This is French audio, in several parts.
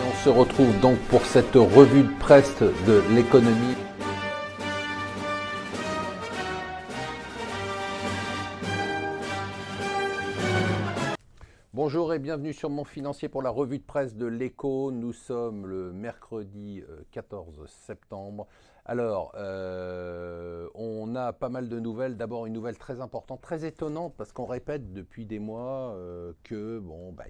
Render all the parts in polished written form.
On se retrouve donc pour cette revue de presse de l'économie. Bonjour et bienvenue sur Mon Financier pour la revue de presse de l'Écho. Nous sommes le mercredi 14 septembre. Alors, on a pas mal de nouvelles. D'abord, une nouvelle très importante, très étonnante, parce qu'on répète depuis des mois que,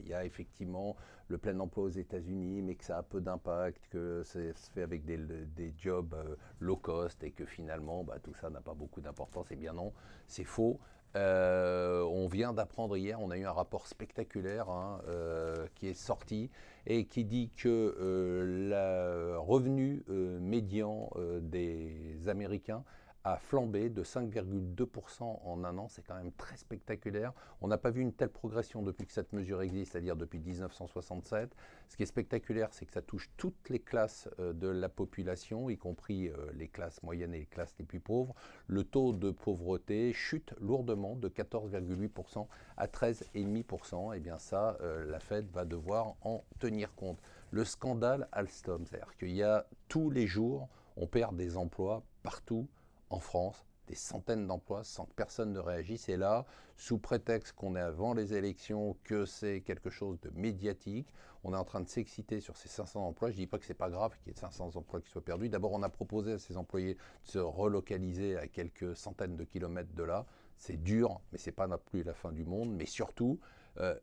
y a effectivement le plein emploi aux États-Unis, mais que ça a peu d'impact, que ça se fait avec des jobs low cost et que finalement, tout ça n'a pas beaucoup d'importance. Eh bien non, c'est faux. On vient d'apprendre hier, on a eu un rapport spectaculaire qui est sorti et qui dit que le revenu médian des Américains a flambé de 5,2% en un an. C'est quand même très spectaculaire. On n'a pas vu une telle progression depuis que cette mesure existe, c'est-à-dire depuis 1967. Ce qui est spectaculaire, c'est que ça touche toutes les classes de la population, y compris les classes moyennes et les classes les plus pauvres. Le taux de pauvreté chute lourdement de 14,8% à 13,5%. Et bien ça, la Fed va devoir en tenir compte. Le scandale Alstom, c'est-à-dire qu'il y a tous les jours, on perd des emplois partout en France, des centaines d'emplois sans que personne ne réagisse. Et là, sous prétexte qu'on est avant les élections, que c'est quelque chose de médiatique, on est en train de s'exciter sur ces 500 emplois. Je ne dis pas que ce n'est pas grave qu'il y ait 500 emplois qui soient perdus. D'abord, on a proposé à ces employés de se relocaliser à quelques centaines de kilomètres de là. C'est dur, mais ce n'est pas non plus la fin du monde. Mais surtout,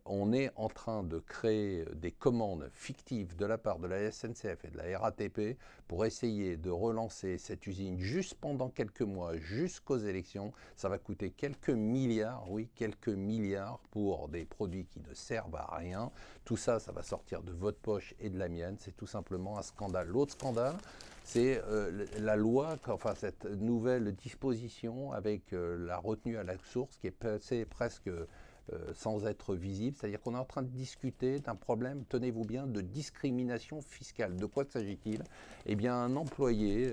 on est en train de créer des commandes fictives de la part de la SNCF et de la RATP pour essayer de relancer cette usine juste pendant quelques mois, jusqu'aux élections. Ça va coûter quelques milliards, oui, quelques milliards pour des produits qui ne servent à rien. Tout ça, ça va sortir de votre poche et de la mienne. C'est tout simplement un scandale. L'autre scandale, c'est la loi, enfin cette nouvelle disposition avec la retenue à la source qui est passée presque sans être visible, c'est-à-dire qu'on est en train de discuter d'un problème, tenez-vous bien, de discrimination fiscale. De quoi s'agit-il ? Eh bien, un employé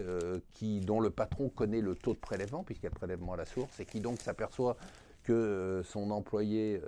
dont le patron connaît le taux de prélèvement, puisqu'il y a le prélèvement à la source, et qui donc s'aperçoit que son employé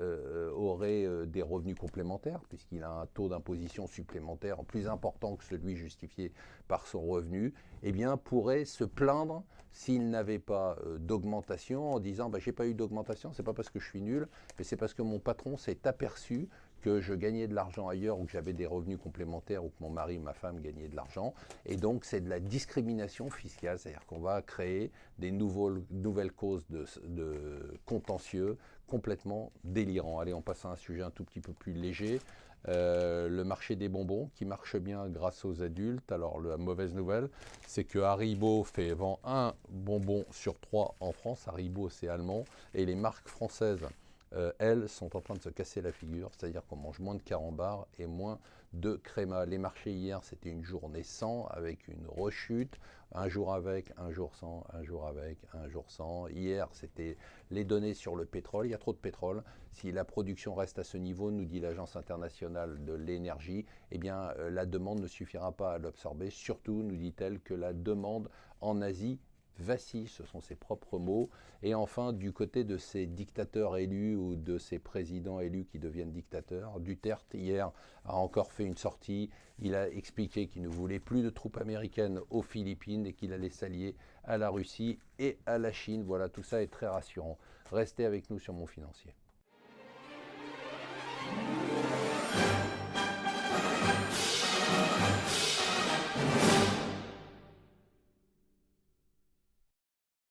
aurait des revenus complémentaires, puisqu'il a un taux d'imposition supplémentaire plus important que celui justifié par son revenu, eh bien, pourrait se plaindre s'il n'avait pas d'augmentation en disant j'ai pas eu d'augmentation, c'est pas parce que je suis nul, mais c'est parce que mon patron s'est aperçu que je gagnais de l'argent ailleurs ou que j'avais des revenus complémentaires ou que mon mari ou ma femme gagnaient de l'argent. Et donc, c'est de la discrimination fiscale, c'est-à-dire qu'on va créer des nouvelles causes de contentieux complètement délirants. Allez, on passe à un sujet un tout petit peu plus léger. Le marché des bonbons qui marche bien grâce aux adultes. Alors la mauvaise nouvelle, c'est que Haribo vend un bonbon sur 3 en France. Haribo, c'est allemand. Et les marques françaises, elles, sont en train de se casser la figure. C'est-à-dire qu'on mange moins de carambars et moins de créma. Les marchés hier, c'était une journée sans, avec une rechute. Un jour avec, un jour sans, un jour avec, un jour sans. Hier, c'était les données sur le pétrole. Il y a trop de pétrole. Si la production reste à ce niveau, nous dit l'Agence internationale de l'énergie, eh bien, la demande ne suffira pas à l'absorber. Surtout, nous dit-elle, que la demande en Asie vacille, ce sont ses propres mots. Et enfin, du côté de ces dictateurs élus ou de ces présidents élus qui deviennent dictateurs, Duterte, hier, a encore fait une sortie. Il a expliqué qu'il ne voulait plus de troupes américaines aux Philippines et qu'il allait s'allier à la Russie et à la Chine. Voilà, tout ça est très rassurant. Restez avec nous sur Mon Financier.